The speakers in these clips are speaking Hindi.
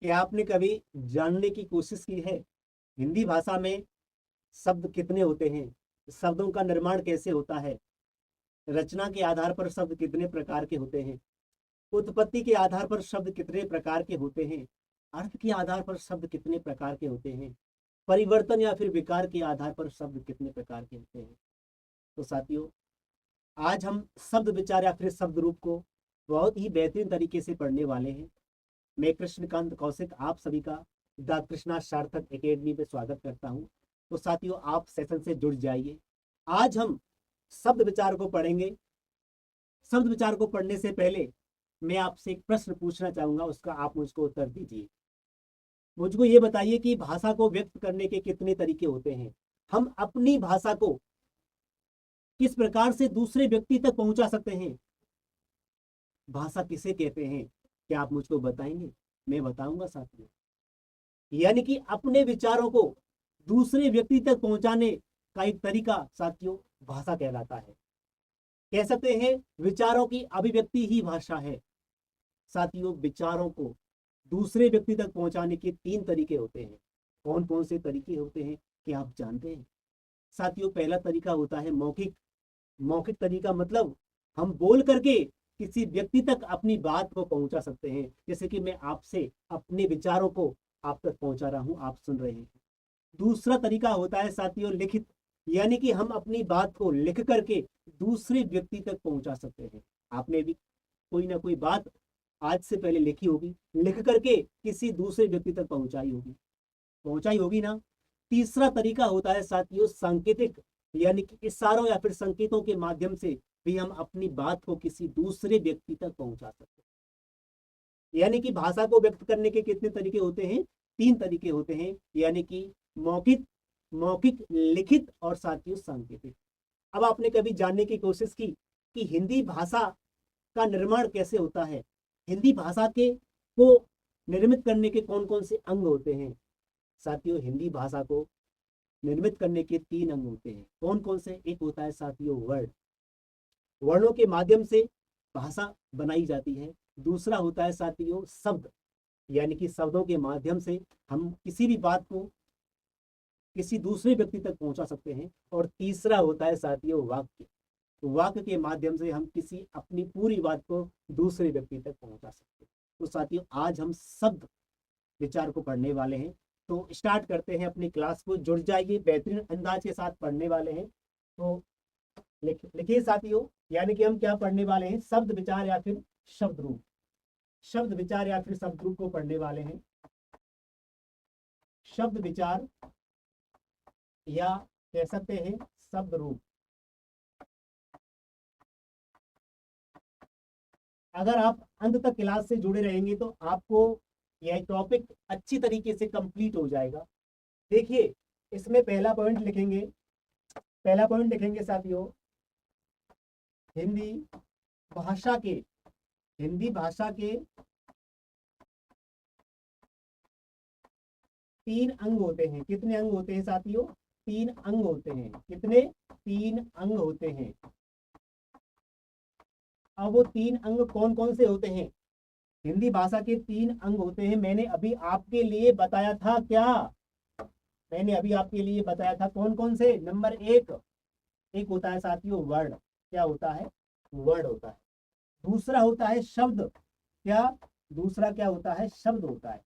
क्या आपने कभी जानने की कोशिश की है हिंदी भाषा में शब्द कितने होते हैं, शब्दों का निर्माण कैसे होता है, रचना के आधार पर शब्द कितने प्रकार के होते हैं, उत्पत्ति के आधार पर शब्द कितने प्रकार के होते हैं, अर्थ के आधार पर शब्द कितने प्रकार के होते हैं, परिवर्तन या फिर विकार के आधार पर शब्द कितने प्रकार के होते हैं। तो साथियों, आज हम शब्द विचार या फिर शब्द रूप को बहुत ही बेहतरीन तरीके से पढ़ने वाले हैं। मैं कृष्णकांत कौशिक आप सभी का द कृष्णा सार्थक एकेडमी में स्वागत करता हूं। तो साथियों, आप सेशन से जुड़ जाइए। आज हम शब्द विचार को पढ़ेंगे। शब्द विचार को पढ़ने से पहले मैं आपसे एक प्रश्न पूछना चाहूंगा, उसका आप मुझको उत्तर दीजिए। मुझको ये बताइए कि भाषा को व्यक्त करने के कितने तरीके होते हैं। हम अपनी भाषा को किस प्रकार से दूसरे व्यक्ति तक पहुंचा सकते हैं। भाषा किसे कहते हैं, क्या आप मुझको बताएंगे? मैं बताऊंगा साथियों। यानी कि अपने विचारों को दूसरे व्यक्ति तक पहुंचाने का एक तरीका साथियों भाषा कहलाता है। कह सकते हैं विचारों की अभिव्यक्ति ही भाषा है। साथियों, विचारों को दूसरे व्यक्ति तक पहुंचाने के 3 तरीके होते हैं। कौन कौन से तरीके होते हैं, क्या आप जानते हैं? साथियों, पहला तरीका होता है मौखिक। मौखिक तरीका मतलब हम बोल करके किसी व्यक्ति तक अपनी बात को पहुंचा सकते हैं। जैसे कि मैं आपसे अपने विचारों को आप तक पहुंचा रहा हूं, आप सुन रहे हैं। दूसरा तरीका होता है साथियों लिखित, यानी कि हम अपनी बात को लिख करके दूसरे व्यक्ति तक पहुंचा सकते हैं। आपने भी कोई ना कोई बात आज से पहले लिखी होगी, लिख करके किसी दूसरे व्यक्ति तक पहुंचाई होगी ना। तीसरा तरीका होता है साथियों सांकेतिक, यानी कि इशारों या फिर संकेतों के माध्यम से भी हम अपनी बात को किसी दूसरे व्यक्ति तक पहुंचा सकते हैं। यानी कि भाषा को व्यक्त करने के कितने तरीके होते हैं? 3 तरीके होते हैं, यानी कि मौखिक, मौखिक, लिखित और साथियों सांकेतिक। अब आपने कभी जानने की कोशिश की कि हिंदी भाषा का निर्माण कैसे होता है, हिंदी भाषा के को निर्मित करने के कौन कौन से अंग होते हैं? साथियों, हिंदी भाषा को निर्मित करने के 3 अंग होते हैं। कौन कौन से? एक होता है साथियों वर्ड, वर्णों के माध्यम से भाषा बनाई जाती है। दूसरा होता है साथियों शब्द, यानी कि शब्दों के माध्यम से हम किसी भी बात को किसी दूसरे व्यक्ति तक पहुंचा सकते हैं। और तीसरा होता है साथियों वाक्य, वाक्य के माध्यम से हम किसी अपनी पूरी बात को दूसरे व्यक्ति तक पहुंचा सकते हैं। तो साथियों, आज हम शब्द विचार को पढ़ने वाले हैं। तो स्टार्ट करते हैं अपनी क्लास को। जुड़ जाइए, बेहतरीन अंदाज के साथ पढ़ने वाले हैं। तो लिखिए साथियों, यानी कि हम क्या पढ़ने वाले हैं? शब्द विचार या फिर शब्द रूप। शब्द विचार या फिर शब्द रूप को पढ़ने वाले हैं। शब्द विचार या कह सकते हैं शब्द रूप। अगर आप अंत तक क्लास से जुड़े रहेंगे तो आपको यह टॉपिक अच्छी तरीके से कंप्लीट हो जाएगा। देखिए, इसमें पहला पॉइंट लिखेंगे साथियों हिंदी भाषा के, हिंदी भाषा के 3 अंग होते हैं। कितने अंग होते हैं साथियों? 3 अंग होते हैं। कितने? 3 अंग होते हैं। अब वो 3 अंग कौन कौन से होते हैं? हिंदी भाषा के 3 अंग होते हैं। मैंने अभी आपके लिए बताया था क्या? मैंने अभी आपके लिए बताया था कौन कौन से। नंबर 1, एक होता है साथियों वर्ड। क्या होता है? वर्ड होता है। दूसरा होता है शब्द। क्या? दूसरा क्या होता है? शब्द होता है।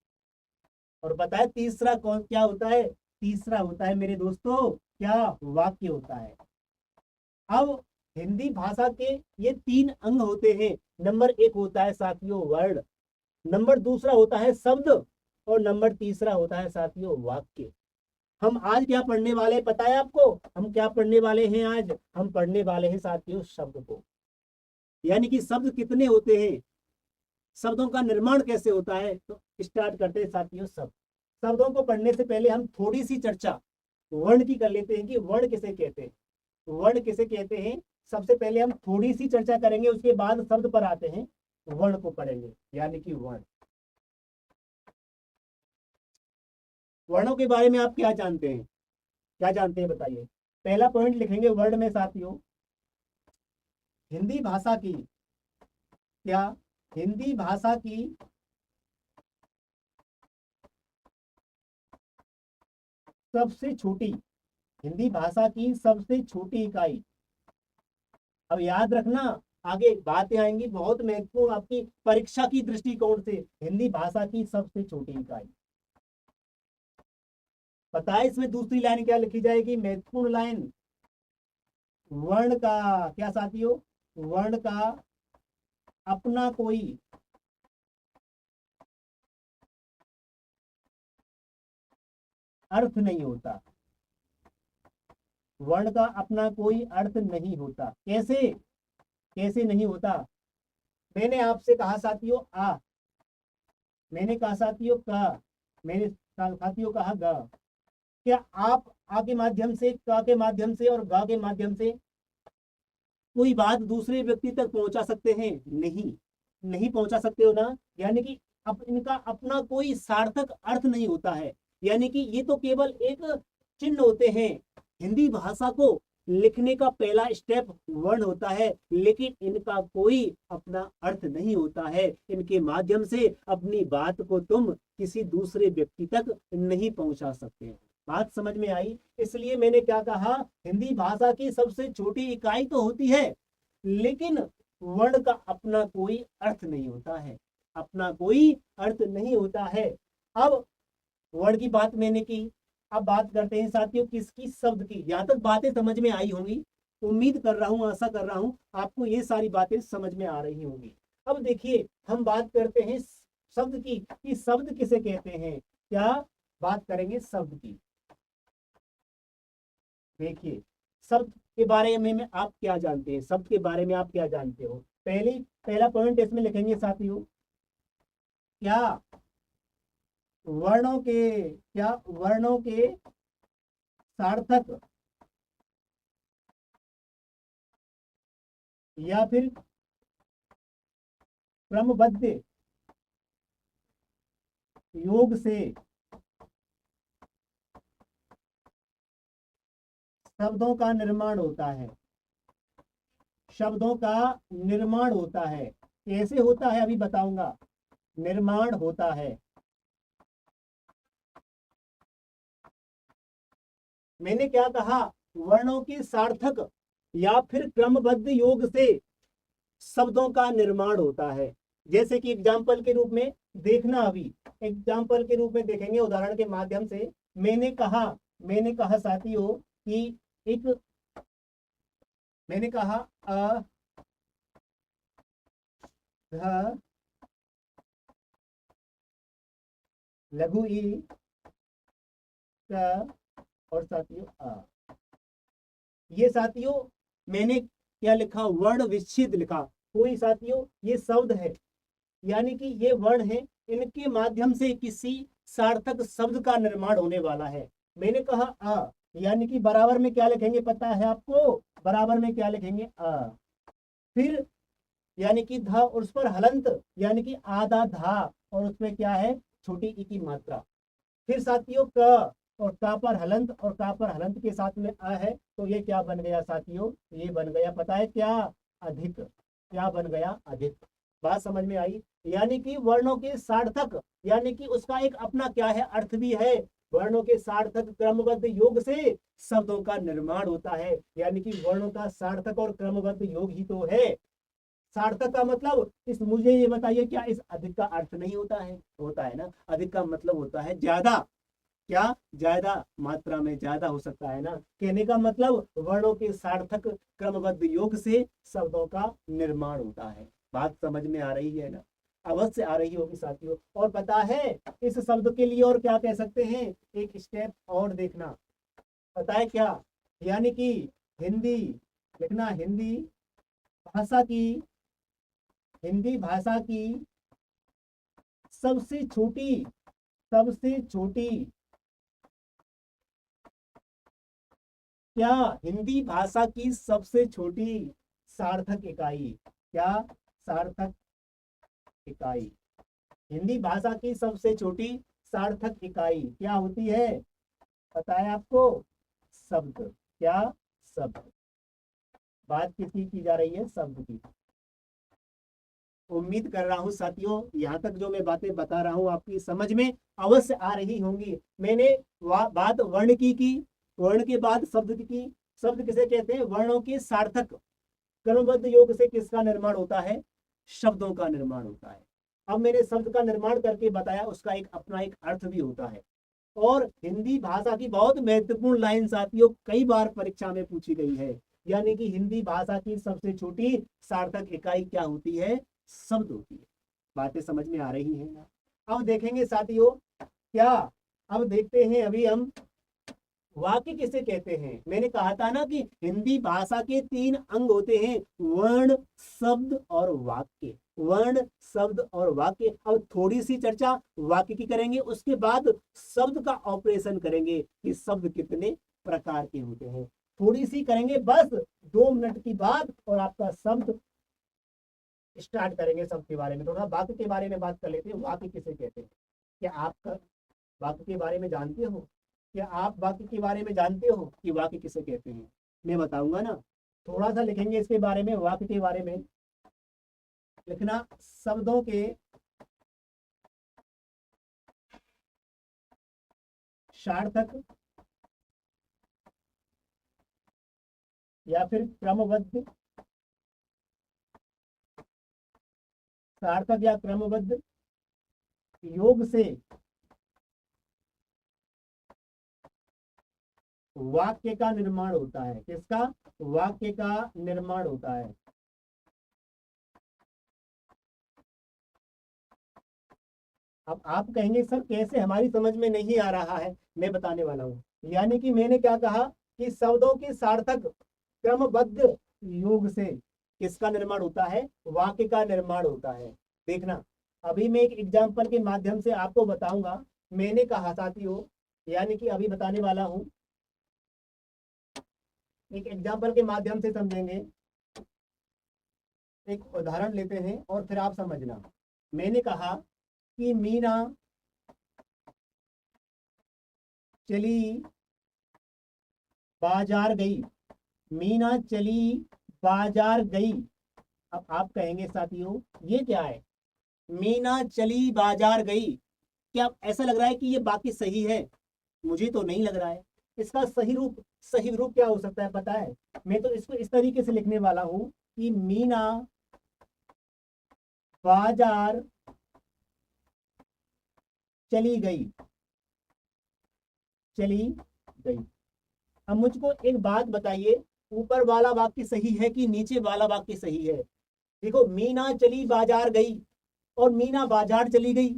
और बताए तीसरा कौन क्या होता है? तीसरा होता है मेरे दोस्तों क्या? वाक्य होता है। अब हिंदी भाषा के ये 3 अंग होते हैं। नंबर 1 होता है साथियों वर्ड, नंबर दूसरा होता है शब्द, और नंबर तीसरा होता है साथियों वाक्य। हम आज क्या पढ़ने वाले हैं पता है आपको? हम क्या पढ़ने वाले हैं आज? हम पढ़ने वाले हैं साथियों शब्द को। यानी कि शब्द कितने होते हैं, शब्दों का निर्माण कैसे होता है। तो स्टार्ट करते हैं साथियों शब्द। शब्दों को पढ़ने से पहले हम थोड़ी सी चर्चा वर्ण की कर लेते हैं कि वर्ण किसे कहते हैं, वर्ण किसे कहते हैं। सबसे पहले हम थोड़ी सी चर्चा करेंगे, उसके बाद शब्द पर आते हैं, वर्ण को पढ़ेंगे। यानी कि वर्ण, वर्णों के बारे में आप क्या जानते हैं? क्या जानते हैं बताइए। पहला पॉइंट लिखेंगे वर्ड में साथियों हिंदी भाषा की, क्या? हिंदी भाषा की सबसे छोटी, हिंदी भाषा की सबसे छोटी इकाई। अब याद रखना, आगे बातें आएंगी बहुत महत्वपूर्ण आपकी परीक्षा की दृष्टिकोण से। हिंदी भाषा की सबसे छोटी इकाई, पता है इसमें दूसरी लाइन क्या लिखी जाएगी, महत्वपूर्ण लाइन। वर्ण का क्या साथियों, वर्ण का अपना कोई अर्थ नहीं होता। वर्ण का अपना कोई अर्थ नहीं होता। कैसे, कैसे नहीं होता? मैंने आपसे कहा साथियों आ, मैंने कहा साथियों का, मैंने साथियों कहा गा। क्या आप आ के माध्यम से, का के माध्यम से और गा के माध्यम से कोई बात दूसरे व्यक्ति तक पहुंचा सकते हैं? नहीं, नहीं पहुंचा सकते हो ना। यानी कि अब इनका अपना कोई सार्थक अर्थ नहीं होता है। यानी कि ये तो केवल एक चिन्ह होते हैं। हिंदी भाषा को लिखने का पहला स्टेप वर्ण होता है, लेकिन इनका कोई अपना अर्थ नहीं होता है। इनके माध्यम से अपनी बात को तुम किसी दूसरे व्यक्ति तक नहीं पहुंचा सकते। बात समझ में आई? इसलिए मैंने क्या कहा, हिंदी भाषा की सबसे छोटी इकाई तो होती है, लेकिन वर्ण का अपना कोई अर्थ नहीं होता है, अपना कोई अर्थ नहीं होता है। अब वर्ण की बात मैंने की, अब बात करते हैं साथियों किसकी, शब्द की। यहां तक बातें समझ में आई होंगी, उम्मीद कर रहा हूं, आशा कर रहा हूं आपको ये सारी बातें समझ में आ रही होंगी। अब देखिए हम बात करते हैं शब्द की, कि शब्द किसे कहते हैं। क्या बात करेंगे शब्द की। देखिए शब्द के बारे में आप क्या जानते हैं, शब्द के बारे में आप क्या जानते हो। पहला पॉइंट इसमें लिखेंगे साथियों, क्या वर्णों के, क्या वर्णों के सार्थक या फिर क्रमबद्ध योग से शब्दों का निर्माण होता है। शब्दों का निर्माण होता है। कैसे होता है अभी बताऊंगा, निर्माण होता है। मैंने क्या कहा, वर्णों के सार्थक या फिर क्रमबद्ध योग से शब्दों का निर्माण होता है। जैसे कि एग्जाम्पल के रूप में देखना, अभी एग्जाम्पल के रूप में देखेंगे उदाहरण के माध्यम से। मैंने कहा, मैंने कहा साथियों कि एक, मैंने कहा अ ध लघु ई क और साथियों आ। ये साथियों मैंने क्या लिखा, वर्ण विच्छेद लिखा। कोई साथियों ये शब्द है, यानी कि ये वर्ण है, इनके माध्यम से किसी सार्थक शब्द का निर्माण होने वाला है। मैंने कहा आ, यानी कि बराबर में क्या लिखेंगे पता है आपको, बराबर में क्या लिखेंगे आ। फिर यानी कि धा और उस पर हलंत, यानी कि आधा धा और उसमें क्या है, छोटी ई की मात्रा। फिर साथियों क, और का पर हलंत, और का पर हलंत के साथ में आ है, तो ये क्या बन गया साथियों, ये बन गया पता है क्या, अधिक। क्या बन गया, अधिक। बात समझ में आई? यानी कि वर्णों के सार्थक, यानी कि उसका एक अपना क्या है, अर्थ भी है। वर्णों के सार्थक क्रमबद्ध योग से शब्दों का निर्माण होता है। यानी कि वर्णों का सार्थक और क्रमबद्ध योग ही तो है सार्थक का मतलब। इस, मुझे ये बताइए क्या इस अधिक का अर्थ नहीं होता है? होता है ना। अधिक का मतलब होता है ज्यादा। क्या, ज्यादा मात्रा में, ज्यादा हो सकता है ना। कहने का मतलब वर्णों के सार्थक क्रमबद्ध योग से शब्दों का निर्माण होता है। बात समझ में आ रही है ना? अवश्य आ रही होगी साथियों। और पता है इस शब्द के लिए और क्या कह सकते हैं, एक स्टेप और देखना, पता है क्या, यानी कि हिंदी लिखना, भाषा की हिंदी भाषा की सबसे छोटी, सबसे छोटी, क्या हिंदी भाषा की सबसे छोटी सार्थक इकाई, क्या सार्थक इकाई, हिंदी भाषा की सबसे छोटी सार्थक इकाई क्या होती है, पता है आपको? शब्द। क्या, शब्द। बात किसकी की जा रही है, शब्द की। उम्मीद कर रहा हूँ साथियों, यहाँ तक जो मैं बातें बता रहा हूँ आपकी समझ में अवश्य आ रही होंगी। मैंने बात वर्ण की, वर्ण के बाद शब्द की। शब्द किसे कहते हैं? वर्णों के सार्थक क्रमबद्ध योग से किसका निर्माण होता है? शब्दों का निर्माण होता है। अब मैंने शब्द का निर्माण करके बताया, उसका एक अपना एक अर्थ भी होता है। और हिंदी भाषा की बहुत महत्वपूर्ण लाइन साथियों कई बार परीक्षा में पूछी गई है, यानी कि हिंदी भाषा की सबसे छोटी सार्थक इकाई क्या होती है? शब्द होती है। बातें समझ में आ रही हैं ना? अब देखेंगे साथियों क्या, अब देखते हैं अभी हम वाक्य किसे कहते हैं। मैंने कहा था ना कि हिंदी भाषा के 3 अंग होते हैं, वर्ण, शब्द और वाक्य। वर्ण, शब्द और वाक्य। अब थोड़ी सी चर्चा वाक्य की करेंगे, उसके बाद शब्द का ऑपरेशन करेंगे कि शब्द कितने प्रकार के होते हैं। थोड़ी सी करेंगे बस 2 मिनट की बात, और आपका शब्द स्टार्ट करेंगे शब्द के बारे में। थोड़ा वाक्य के बारे में बात कर लेते हैं। वाक्य किसे कहते हैं? क्या आप वाक्य के बारे में जानते हो? क्या आप वाक्य के बारे में जानते हो कि वाक्य किसे कहते हैं? मैं बताऊंगा ना, थोड़ा सा लिखेंगे इसके बारे में। वाक्य के बारे में लिखना, शब्दों के सार्थक या फिर क्रमबद्ध, सार्थक या क्रमबद्ध योग से वाक्य का निर्माण होता है। किसका? वाक्य का निर्माण होता है। अब आप कहेंगे सर कैसे, हमारी समझ में नहीं आ रहा है। मैं बताने वाला हूँ। यानी कि मैंने क्या कहा कि शब्दों के सार्थक क्रमबद्ध योग से किसका निर्माण होता है? वाक्य का निर्माण होता है। देखना, अभी मैं एक एग्जाम्पल के माध्यम से आपको बताऊंगा। मैंने कहा साथियों, यानी कि अभी बताने वाला हूं, एक एग्जाम्पल के माध्यम से समझेंगे। एक उदाहरण लेते हैं और फिर आप समझना। मैंने कहा कि मीना चली बाजार गई। मीना चली बाजार गई। अब आप कहेंगे साथियों ये क्या है? मीना चली बाजार गई। क्या ऐसा लग रहा है कि ये बाकी सही है? मुझे तो नहीं लग रहा है। इसका सही रूप क्या हो सकता है पता है? मैं तो इसको इस तरीके से लिखने वाला हूं कि मीना बाजार चली गई। चली गई। अब मुझको एक बात बताइए, ऊपर वाला वाक्य सही है कि नीचे वाला वाक्य सही है? देखो, मीना चली बाजार गई और मीना बाजार चली गई।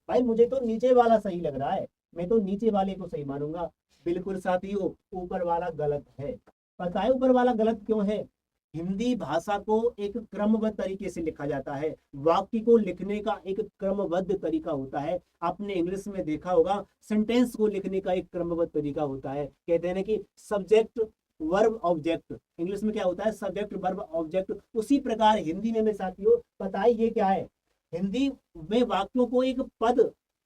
भाई मुझे तो नीचे वाला सही लग रहा है, मैं तो नीचे वाले को सही मानूंगा। बिल्कुल साथियों, ऊपर वाला गलत है। पता है ऊपर वाला गलत क्यों है? हिंदी भाषा को एक क्रमबद्ध तरीके से लिखा जाता है। वाक्य को लिखने का एक क्रमबद्ध तरीका होता है। आपने इंग्लिश में देखा होगा, सेंटेंस को लिखने का एक क्रमबद्ध तरीका होता है। कहते हैं ना कि सब्जेक्ट वर्ब ऑब्जेक्ट। इंग्लिश में क्या होता है? Subject verb object. उसी प्रकार हिंदी में साथियों पता है ये क्या है? हिंदी में वाक्यों को एक पद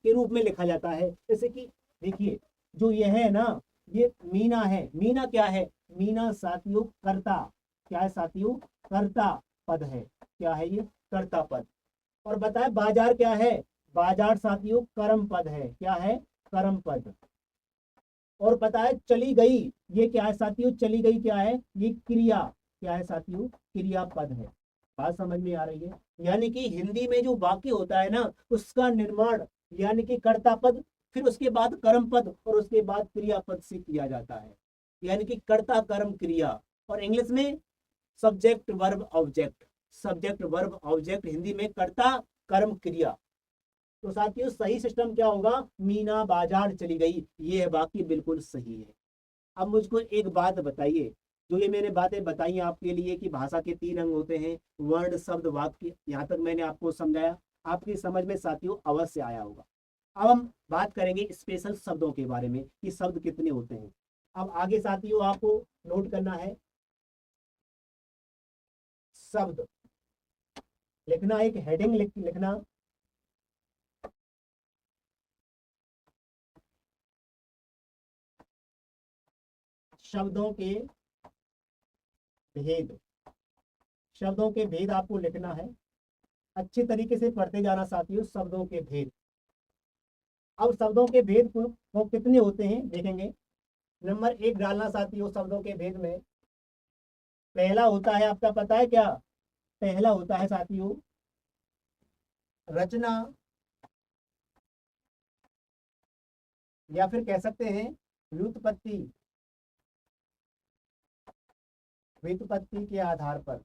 के रूप में लिखा जाता है। जैसे कि देखिए, जो ये है ना, ये मीना है। मीना क्या है? मीना साथियों कर्ता। क्या है साथियों? कर्ता पद है। क्या है ये? कर्ता पद। और बताए बाजार क्या है? बाजार साथियों कर्म पद है। क्या है? कर्म पद। और पता है चली गई, ये क्या है साथियों? चली गई क्या है? ये क्रिया। क्या है साथियों? क्रिया पद है। बात समझ में आ रही है? यानी कि हिंदी में जो वाक्य होता है ना, उसका निर्माण यानी कि कर्ता पद, फिर उसके बाद कर्म पद और उसके बाद क्रिया पद से किया जाता है। यानी कि कर्ता कर्म क्रिया। और इंग्लिश में subject verb object. Subject verb object, Hindi में कर्ता कर्म क्रिया। तो साथियों सही सिस्टम क्या होगा? मीना बाजार चली गई, ये बाकी बिल्कुल सही है। अब मुझको एक बात बताइए, जो ये मैंने बातें बताई आपके लिए कि भाषा के 3 अंग होते हैं, वर्ण, शब्द, वाक्य, यहाँ तक मैंने आपको समझाया। आपकी समझ में साथियों अवश्य आया होगा। अब हम बात करेंगे स्पेशल शब्दों के बारे में कि शब्द कितने होते हैं। अब आगे साथियों आपको नोट करना है, शब्द लिखना, एक हेडिंग लिखना, शब्दों के भेद। शब्दों के भेद आपको लिखना है। अच्छे तरीके से पढ़ते जाना साथियों। शब्दों के भेद, अब शब्दों के भेद वो कितने होते हैं देखेंगे। नंबर एक डालना साथियों शब्दों के भेद में। पहला होता है आपका, पता है क्या? पहला होता है साथियों रचना, या फिर कह सकते हैं व्युत्पत्ति। व्युत्पत्ति के आधार पर,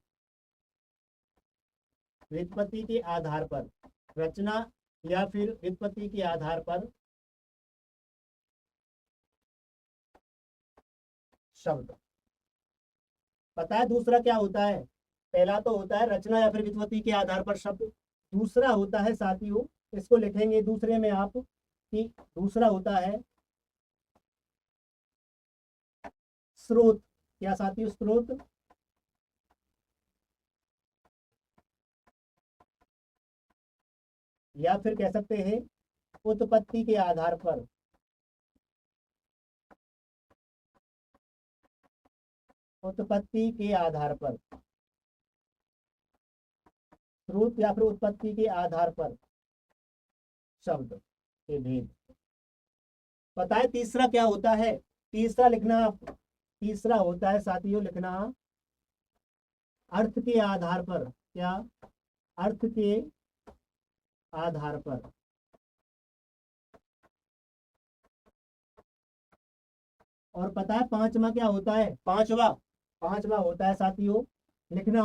व्युत्पत्ति के आधार पर रचना या फिर व्युत्पत्ति के आधार पर शब्द। पता है दूसरा क्या होता है? पहला तो होता है रचना या फिर व्युत्पत्ति के आधार पर शब्द। दूसरा होता है साथियों, इसको लिखेंगे दूसरे में आप कि दूसरा होता है स्रोत। क्या साथियों? स्रोत। या फिर कह सकते हैं उत्पत्ति के आधार पर, उत्पत्ति के आधार पर स्रोत या फिर उत्पत्ति के आधार पर शब्द के भेद। पता है तीसरा क्या होता है? तीसरा लिखना आप, तीसरा होता है साथियों लिखना अर्थ के आधार पर। क्या? अर्थ के आधार पर। और पता है पांचवा क्या होता है? पांचवा, पांचवा होता है साथियों लिखना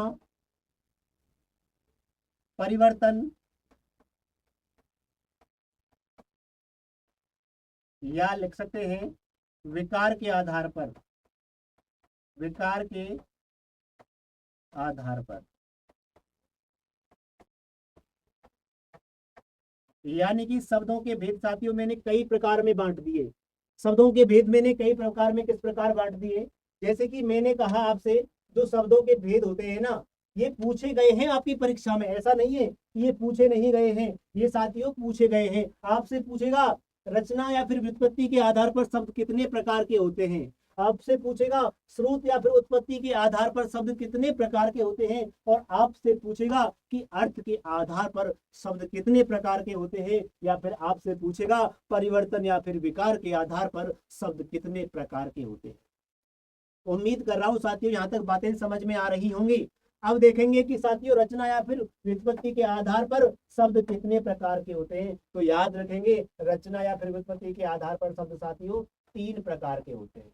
परिवर्तन या लिख सकते हैं विकार के आधार पर, विकार के आधार पर। यानी कि शब्दों के भेद साथियों मैंने कई प्रकार में बांट दिए। शब्दों के भेद मैंने कई प्रकार में किस प्रकार बांट दिए? जैसे कि मैंने कहा आपसे जो शब्दों के भेद होते हैं ना, ये पूछे गए हैं आपकी परीक्षा में। ऐसा नहीं है कि ये पूछे नहीं गए हैं, ये साथियों पूछे गए हैं। आपसे पूछेगा रचना या फिर व्युत्पत्ति के आधार पर शब्द कितने प्रकार के होते हैं। आपसे पूछेगा स्रोत या फिर उत्पत्ति के आधार पर शब्द कितने प्रकार के होते हैं। और आपसे पूछेगा कि अर्थ के आधार पर शब्द कितने प्रकार के होते हैं। या फिर आपसे पूछेगा परिवर्तन या फिर विकार के आधार पर शब्द कितने प्रकार के होते हैं। उम्मीद कर रहा हूं साथियों यहाँ तक बातें समझ में आ रही होंगी। अब देखेंगे कि साथियों रचना या फिर व्युत्पत्ति के आधार पर शब्द कितने प्रकार के होते हैं। तो याद रखेंगे रचना या फिर व्युत्पत्ति के आधार पर शब्द साथियों तीन प्रकार के होते हैं।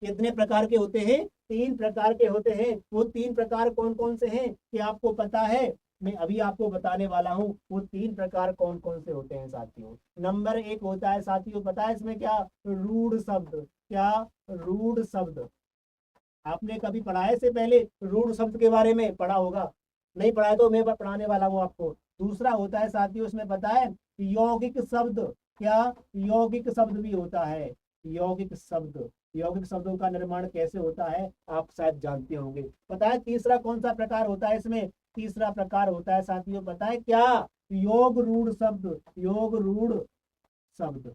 कितने प्रकार के होते हैं? तीन प्रकार के होते हैं। वो तीन प्रकार कौन कौन से हैं कि आपको पता है? मैं अभी आपको बताने वाला हूं वो तीन प्रकार कौन कौन से होते हैं साथियों। नंबर एक होता है साथियों, पता है इसमें क्या? रूढ़ शब्द। क्या? रूढ़ शब्द। आपने कभी पढ़ा है इससे पहले रूढ़ शब्द के बारे में? पढ़ा होगा। नहीं पढ़ा है तो मैं पढ़ाने वाला हूँ आपको। दूसरा होता है साथियों इसमें पता है यौगिक शब्द। क्या? यौगिक शब्द भी होता है। यौगिक शब्द, यौगिक शब्दों का निर्माण कैसे होता है आप शायद जानते होंगे। पता है तीसरा कौन सा प्रकार होता है इसमें? तीसरा प्रकार होता है साथियों पता है क्या? योग रूढ़ शब्द। योग रूढ़ शब्द।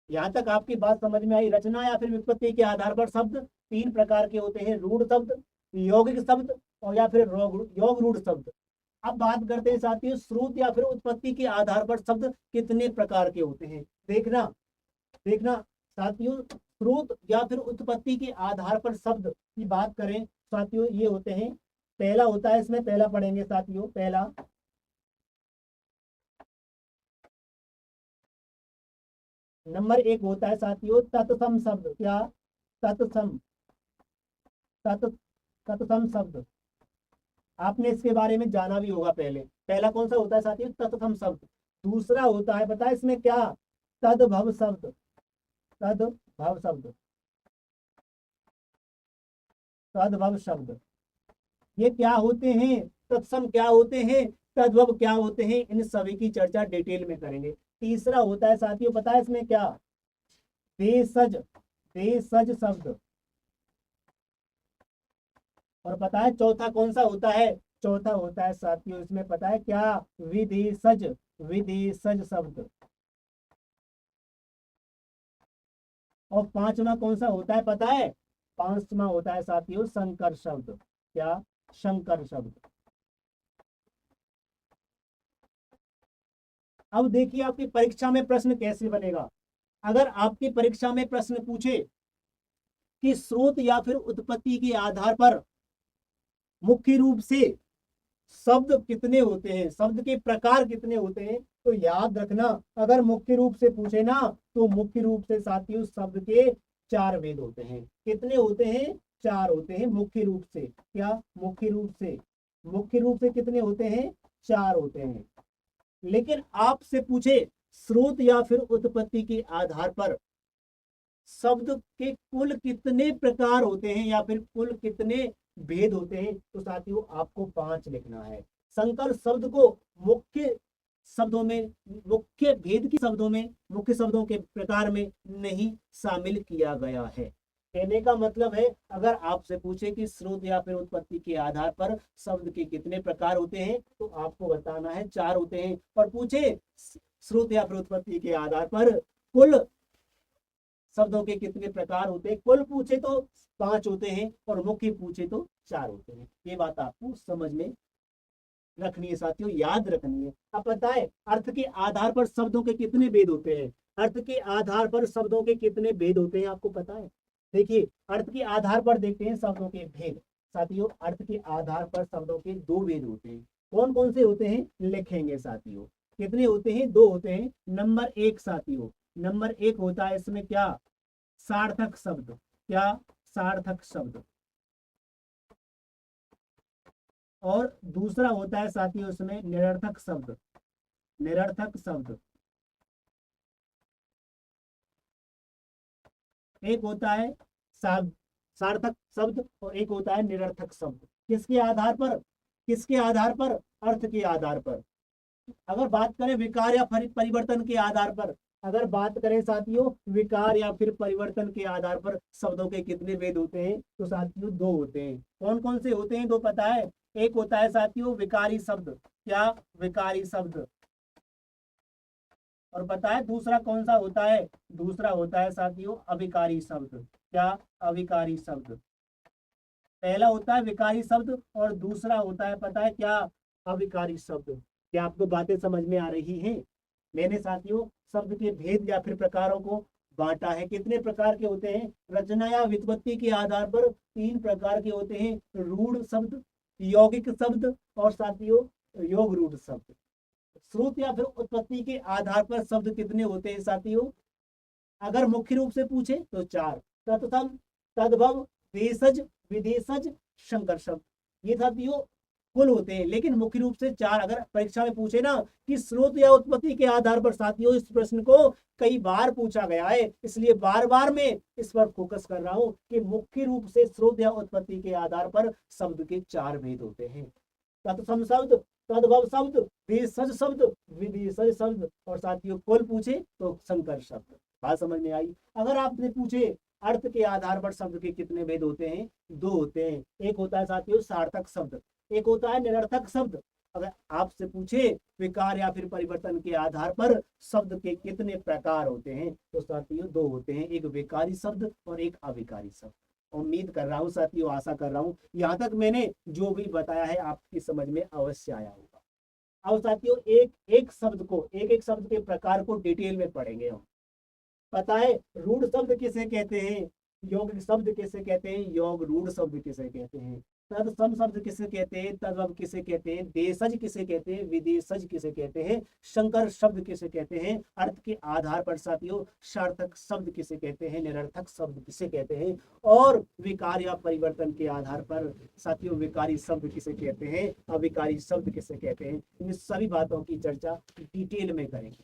यहाँ तक आपकी बात समझ में आई? रचना या फिर व्युत्पत्ति के आधार पर शब्द तीन प्रकार के होते हैं। रूढ़ शब्द, यौगिक शब्द और या फिर योग रूढ़ शब्द। अब बात करते हैं साथियों स्रोत या फिर उत्पत्ति के आधार पर शब्द कितने प्रकार के होते हैं। देखना, देखना साथियों स्रोत या फिर उत्पत्ति के आधार पर शब्द की बात करें साथियों ये होते हैं। पहला होता है इसमें, पहला पढ़ेंगे साथियों। पहला नंबर एक होता है साथियों तत्सम शब्द। क्या? तत्सम, तत् तत्सम शब्द। आपने इसके बारे में जाना भी होगा पहले। पहला कौन सा होता है साथियों? तत्सम शब्द। दूसरा होता है पता है इसमें क्या? तद्भव शब्द। तद्भव शब्द, तद्भव शब्द। ये क्या होते हैं? तत्सम क्या होते हैं? तद्भव क्या होते हैं? इन सभी की चर्चा डिटेल में करेंगे। तीसरा होता है साथियों पता है इसमें क्या? देशज, देशज शब्द। और पता है चौथा कौन सा होता है? चौथा होता है साथियों इसमें पता है क्या? विदेशज, विदेशज शब्द। और पांचवा कौन सा होता है पता है? पांचवा होता है साथियों संकर शब्द। क्या? शंकर शब्द। अब देखिए आपकी परीक्षा में प्रश्न कैसे बनेगा। अगर आपकी परीक्षा में प्रश्न पूछे कि स्रोत या फिर उत्पत्ति के आधार पर मुख्य रूप से शब्द कितने होते हैं, शब्द के प्रकार कितने होते हैं, तो याद रखना अगर मुख्य रूप से पूछे ना तो मुख्य रूप से साथियों शब्द के चार भेद होते हैं। कितने होते हैं? चार होते हैं मुख्य रूप से। क्या? मुख्य रूप से। मुख्य रूप से कितने होते हैं? चार होते हैं। लेकिन आपसे पूछे स्रोत या फिर उत्पत्ति के आधार पर शब्द के कुल कितने प्रकार होते हैं या फिर कुल कितने भेद होते हैं, तो साथियों आपको 5 लिखना है। संकर शब्द को मुख्य शब्दों में, मुख्य भेद के शब्दों में, मुख्य शब्दों के प्रकार में नहीं शामिल किया गया है। कहने का मतलब है अगर आपसे पूछे कि स्रोत या फिर उत्पत्ति के आधार पर शब्द के कितने प्रकार होते हैं तो आपको बताना है 4 होते हैं। और पूछे स्रोत या फिर उत्पत्ति के आधार पर कुल शब्दों के कितने प्रकार होते हैं, कुल पूछे तो 5 होते हैं और मुख्य पूछे तो 4 होते हैं। ये बात आपको समझ में रखनी है साथियों, याद रखनी है। अब बताए अर्थ के आधार पर शब्दों के कितने भेद होते हैं। अर्थ के आधार पर शब्दों के कितने भेद होते हैं आपको पता है? देखिए अर्थ के आधार पर देखते हैं शब्दों के भेद। साथियों अर्थ के आधार पर शब्दों के 2 भेद होते हैं। कौन कौन से होते हैं लिखेंगे साथियों। कितने होते हैं? 2 होते हैं। नंबर 1 साथियों, नंबर 1 होता है इसमें क्या? सार्थक शब्द। क्या? सार्थक शब्द। और दूसरा होता है साथियों इसमें निरर्थक शब्द। निरर्थक शब्द। एक होता है सार्थक शब्द और एक होता है निरर्थक शब्द। किसके आधार पर? किसके आधार पर? अर्थ के आधार पर। अगर बात करें विकार या परिवर्तन के आधार पर, अगर बात करें साथियों विकार या फिर परिवर्तन के आधार पर शब्दों के कितने भेद होते हैं, तो साथियों 2 होते हैं। कौन कौन से होते हैं? 2 पता है। एक होता है साथियों विकारी शब्द। क्या? विकारी शब्द। और पता है दूसरा कौन सा होता है? दूसरा होता है साथियों अविकारी शब्द। क्या? अविकारी शब्द। पहला होता है विकारी शब्द और दूसरा होता है पता है क्या? अविकारी शब्द। क्या आपको बातें समझ में आ रही हैं? मैंने साथियों शब्द के भेद या फिर प्रकारों को बांटा है। कितने प्रकार के होते हैं? रचना या व्युत्पत्ति के आधार पर 3 प्रकार के होते हैं। रूढ़ शब्द, यौगिक शब्द और साथियों योग रूढ़ शब्द। स्रोत या फिर उत्पत्ति के आधार पर शब्द कितने होते हैं साथियों? अगर मुख्य रूप से पूछे तो 4। तत्सम, तद्भव, देशज, विदेशज, शंकर शब्द। ये साथियों कुल होते हैं। लेकिन मुख्य रूप से 4 अगर परीक्षा में पूछे ना कि स्रोत या उत्पत्ति के आधार पर, साथियों इस प्रश्न को कई बार पूछा गया है इसलिए बार बार मैं इस पर फोकस कर रहा हूं कि मुख्य रूप से स्रोत या उत्पत्ति के आधार पर शब्द के 4 भेद होते हैं। तत्सम शब्द, तद्भव शब्द, देशज शब्द, विदेशज शब्द और साथियों कुल पूछे तो संकर शब्द। बात समझ में आई? अगर आपने पूछे अर्थ के आधार पर शब्द के कितने भेद होते हैं? 2 होते हैं। एक होता है साथियों सार्थक शब्द, एक होता है निरर्थक शब्द। अगर आपसे पूछे विकार या फिर परिवर्तन के आधार पर शब्द के कितने प्रकार होते हैं, तो साथियों 2 होते हैं, एक विकारी शब्द और एक अविकारी शब्द। उम्मीद कर रहा हूँ साथियों, आशा कर रहा हूँ यहाँ तक मैंने जो भी बताया है आपकी समझ में अवश्य आया होगा। अब साथियों एक एक शब्द को, एक एक शब्द के प्रकार को डिटेल में पढ़ेंगे हम। पता है रूढ़ शब्द किसे कहते हैं? योग शब्द किसे कहते हैं? योग रूढ़ शब्द किसे कहते हैं? तत्सम शब्द किसे कहते हैं? तद्भव किसे कहते हैं? देशज किसे कहते हैं? विदेशज किसे कहते हैं? शंकर शब्द किसे कहते हैं? अर्थ के आधार पर साथियों सार्थक शब्द किसे कहते हैं? निरर्थक शब्द किसे कहते हैं? और विकार या परिवर्तन के आधार पर साथियों विकारी शब्द किसे कहते हैं? अविकारी शब्द किसे कहते हैं? इन सभी बातों की चर्चा डिटेल में करेंगे।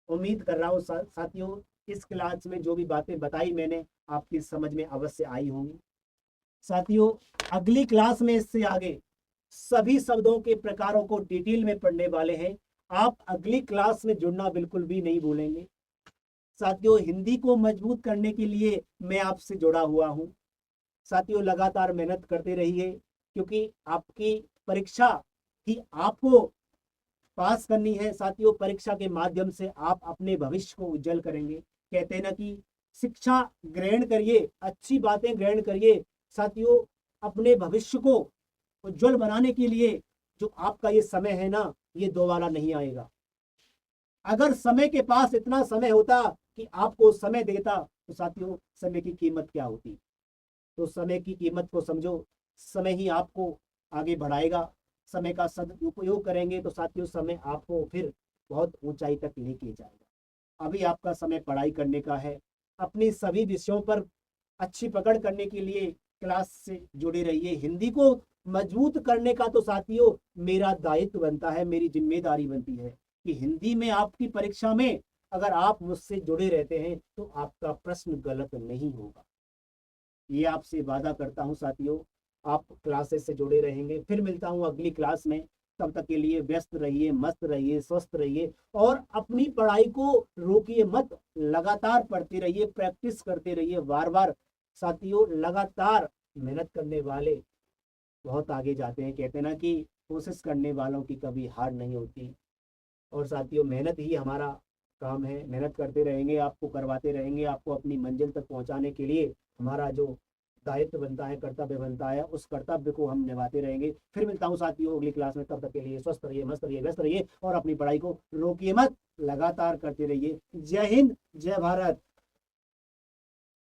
उम्मीद कर रहा हूँ साथियों इस क्लास में जो भी बातें बताई मैंने आपकी समझ में अवश्य आई होंगी। साथियों अगली क्लास में इससे आगे सभी शब्दों के प्रकारों को डिटेल में पढ़ने वाले हैं। आप अगली क्लास में जुड़ना बिल्कुल भी नहीं भूलेंगे। साथियों हिंदी को मजबूत करने के लिए मैं आपसे जुड़ा हुआ हूं। साथियों लगातार मेहनत करते रहिए क्योंकि आपकी परीक्षा ही आपको पास करनी है। साथियों परीक्षा के माध्यम से आप अपने भविष्य को उज्जवल करेंगे। कहते हैं ना कि शिक्षा ग्रहण करिए, अच्छी बातें ग्रहण करिए। साथियों अपने भविष्य को उज्जवल बनाने के लिए जो आपका ये समय है ना, ये दोबारा नहीं आएगा। अगर समय के पास इतना समय होता कि आपको समय देता, तो साथियों समय की कीमत क्या होती। तो समय की कीमत को समझो, समय ही आपको आगे बढ़ाएगा। समय का सदुपयोग करेंगे तो साथियों समय आपको फिर बहुत ऊंचाई तक लेके जाएगा। अभी आपका समय पढ़ाई करने का है। अपनी सभी विषयों पर अच्छी पकड़ करने के लिए क्लास से जुड़े रहिए। हिंदी को मजबूत करने का तो साथियों मेरा दायित्व बनता है, मेरी जिम्मेदारी बनती है कि हिंदी में आपकी परीक्षा में अगर आप मुझसे जुड़े रहते हैं तो आपका प्रश्न गलत नहीं होगा। ये आपसे वादा करता हूँ साथियों। आप क्लासेस से जुड़े रहेंगे। फिर मिलता हूँ अगली क्लास में। तब तक के लिए व्यस्त रहिए, मस्त रहिए, स्वस्थ रहिए और अपनी पढ़ाई को रोकिए मत। लगातार पढ़ते रहिए, प्रैक्टिस करते रहिए बार बार। साथियों लगातार मेहनत करने वाले बहुत आगे जाते हैं। कहते हैं ना कि कोशिश करने वालों की कभी हार नहीं होती। और साथियों मेहनत ही हमारा काम है। मेहनत करते रहेंगे, आपको करवाते रहेंगे। आपको अपनी मंजिल तक पहुंचाने के लिए हमारा जो दायित्व बनता है, कर्तव्य बनता है, उस कर्तव्य को हम निभाते रहेंगे। फिर मिलता हूँ साथियों अगली क्लास में। तब तक के लिए स्वस्थ रहिए, मस्त रहिए, व्यस्त रहिए और अपनी पढ़ाई को रोकिए मत, लगातार करते रहिए। जय हिंद, जय भारत।